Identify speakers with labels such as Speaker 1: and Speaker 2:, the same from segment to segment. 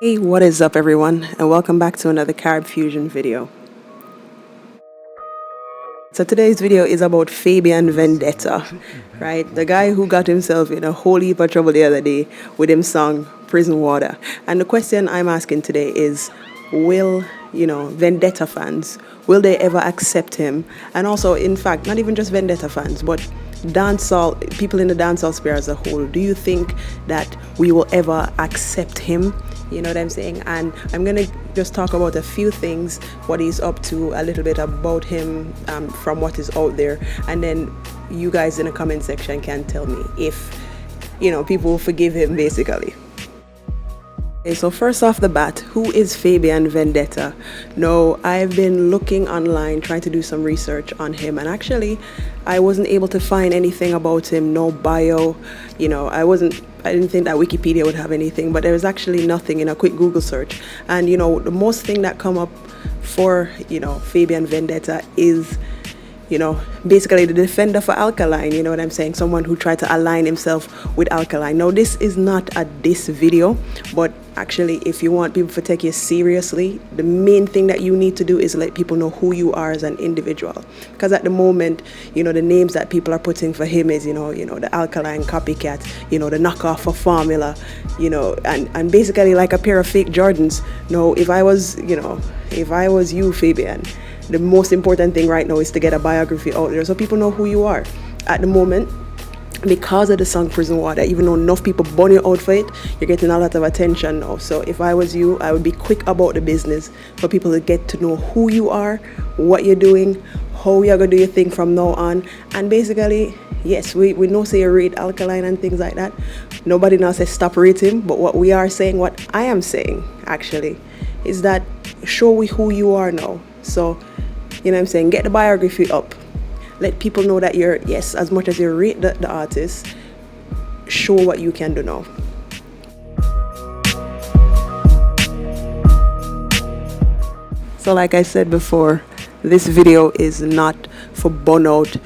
Speaker 1: Hey, what is up everyone, and welcome back to another Carb Fusion video. So today's video is about Fabian Vendetta, right? The guy who got himself in a whole heap of trouble the other day with him song Prison Water. And the question I'm asking today is, will, Vendetta fans, will they ever accept him? And also, in fact, not even just Vendetta fans, but dancehall people in the dancehall sphere as a whole, do you think that we will ever accept him? You know what I'm saying? And I'm gonna just talk about a few things, what he's up to, a little bit about him from what is out there, and then you guys in the comment section can tell me if people will forgive him, basically. Okay, so first off the bat, who is Fabian Vendetta? No, I've been looking online, trying to do some research on him, and actually I wasn't able to find anything about him, no bio. I didn't think that Wikipedia would have anything, but there was actually nothing in a quick Google search. And the most thing that come up for Fabian Vendetta is basically the defender for Alkaline. You know what I'm saying? Someone who tried to align himself with Alkaline. Now, this is not a diss video, but actually, if you want people to take you seriously, the main thing that you need to do is let people know who you are as an individual. Because at the moment, the names that people are putting for him is, the Alkaline copycat, the knockoff for Formula, and basically like a pair of fake Jordans. No, if I was you, Fabian, the most important thing right now is to get a biography out there so people know who you are. At the moment, because of the song Prison Water, even though enough people burn you out for it, you're getting a lot of attention now. So if I was you, I would be quick about the business for people to get to know who you are, what you're doing, how you're going to do your thing from now on. And basically, yes, we know say you rate Alkaline and things like that. Nobody now says stop rating, but what we are saying, what I am saying actually, is that show me who you are now. So, I'm saying, get the biography up. Let people know that you're, yes, as much as you rate the artist, show what you can do now. So like I said before, this video is not for burnout,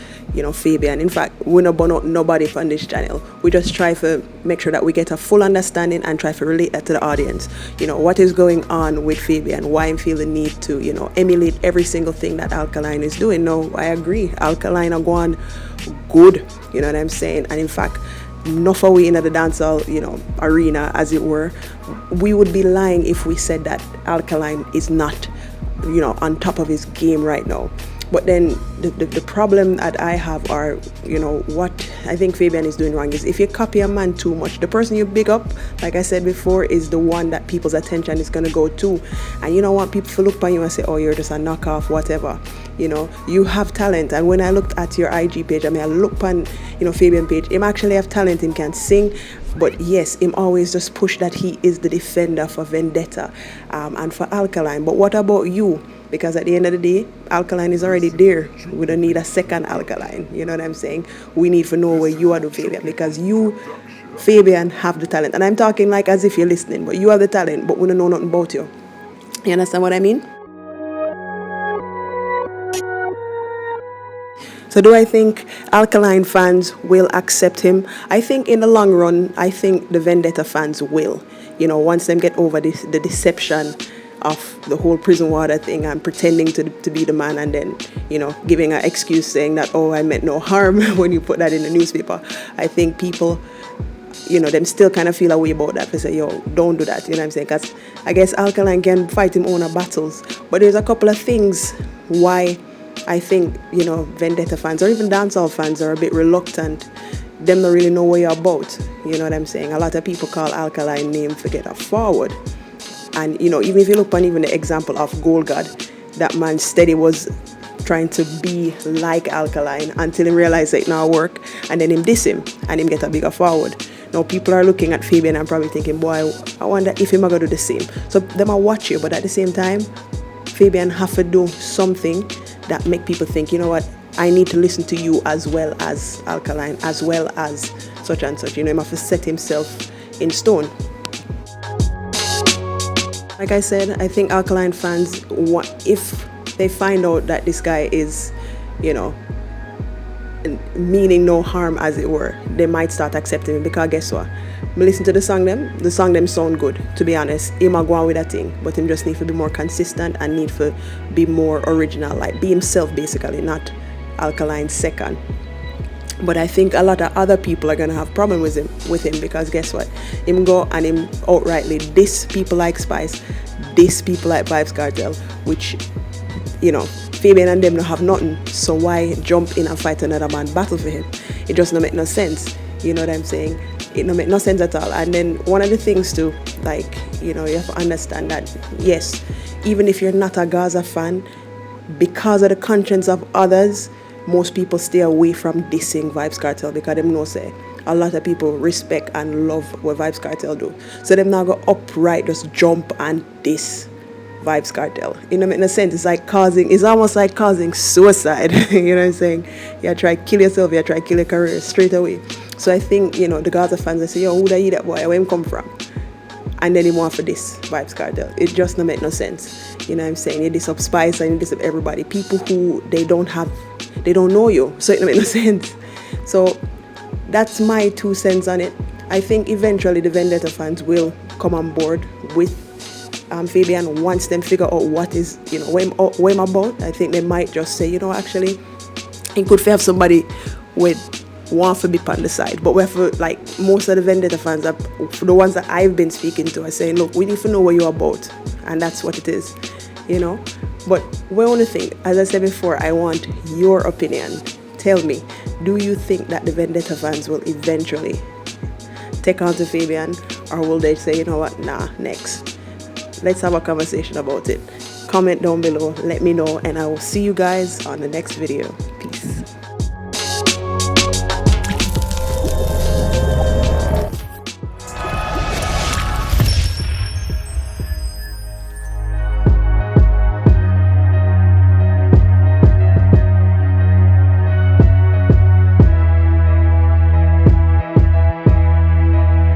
Speaker 1: Fabian. In fact, we don't burn out nobody from this channel. We just try to make sure that we get a full understanding and try to relate that to the audience. What is going on with Fabian, why I'm feeling the need to, emulate every single thing that Alkaline is doing. No, I agree. Alkaline are going good, you know what I'm saying? And in fact, enough are we in the dancehall, arena, as it were. We would be lying if we said that Alkaline is not, on top of his game right now. But then the problem that I have are, what I think Fabian is doing wrong is if you copy a man too much, the person you big up, like I said before, is the one that people's attention is going to go to. And you don't want people to look upon you and say, oh, you're just a knockoff, whatever. You have talent. And when I looked at your IG page, I look upon, Fabian page, him actually have talent, him can sing. But yes, him always just push that he is the defender for Vendetta and for Alkaline. But what about you? Because at the end of the day, Alkaline is already there. We don't need a second Alkaline. You know what I'm saying? We need to know where you are, the Fabian, because you, Fabian, have the talent. And I'm talking like as if you're listening, but you have the talent, but we don't know nothing about you. You understand what I mean? So do I think Alkaline fans will accept him? I think in the long run, I think the Vendetta fans will. Once them get over the deception of the whole Prison Water thing and pretending to be the man, and then giving an excuse saying that, oh, I meant no harm when you put that in the newspaper. I think people them still kind of feel a way about that. They say, yo, don't do that, you know what I'm saying? Because I guess Alkaline can fight him own battles, but there's a couple of things why I think Vendetta fans or even dancehall fans are a bit reluctant. Them don't really know what you're about, you know what I'm saying? A lot of people call Alkaline name forget a forward. And even if you look on even the example of Gold God, that man steady was trying to be like Alkaline until he realized it now work, and then him diss him and him get a bigger forward. Now people are looking at Fabian and probably thinking, boy, I wonder if him are gonna do the same. So them are watch you, but at the same time, Fabian have to do something that make people think, you know what, I need to listen to you as well as Alkaline, as well as such and such. He have to set himself in stone. Like I said, I think Alkaline fans, if they find out that this guy is, meaning no harm, as it were, they might start accepting me. Because guess what? Me listen to the song them sound good, to be honest. Him a go on with that thing, but him just need to be more consistent and need to be more original, like be himself basically, not Alkaline second. But I think a lot of other people are gonna have problem with him because guess what? Him go and him outrightly diss people like Spice, diss people like Vybz Kartel, which, you know, Fabian and them don't have nothing. So why jump in and fight another man battle for him? It just don't make no sense. You know what I'm saying? It don't make no sense at all. And then one of the things too, like, you know, you have to understand that yes, even if you're not a Gaza fan, because of the conscience of others, most people stay away from dissing Vybz Kartel because them know say a lot of people respect and love what Vybz Kartel do. So them now go upright, just jump and diss Vybz Kartel. You know, make no sense. It's almost like causing suicide. You know what I'm saying? You try to kill yourself, you try to kill your career straight away. So I think, you know, the Gaza fans, they say, yo, who da you that boy? Where him come from? And then he want for this Vybz Kartel. It just don't make no sense. You know what I'm saying? You diss up Spice and you diss up everybody. People who they don't know you. So it don't make no sense. So that's my 2 cents on it. I think eventually the Vendetta fans will come on board with Fabian once them figure out what is, you know, what I'm about. I think they might just say, you know, actually, it could have somebody with one for be on the side. But we have to, like, most of the Vendetta fans, the ones that I've been speaking to, are saying, look, we need to know what you're about. And that's what it is, you know. But one only thing, as I said before, I want your opinion. Tell me, do you think that the Vendetta fans will eventually take on to Fabian, or will they say, you know what, nah, next? Let's have a conversation about it. Comment down below, let me know, and I will see you guys on the next video.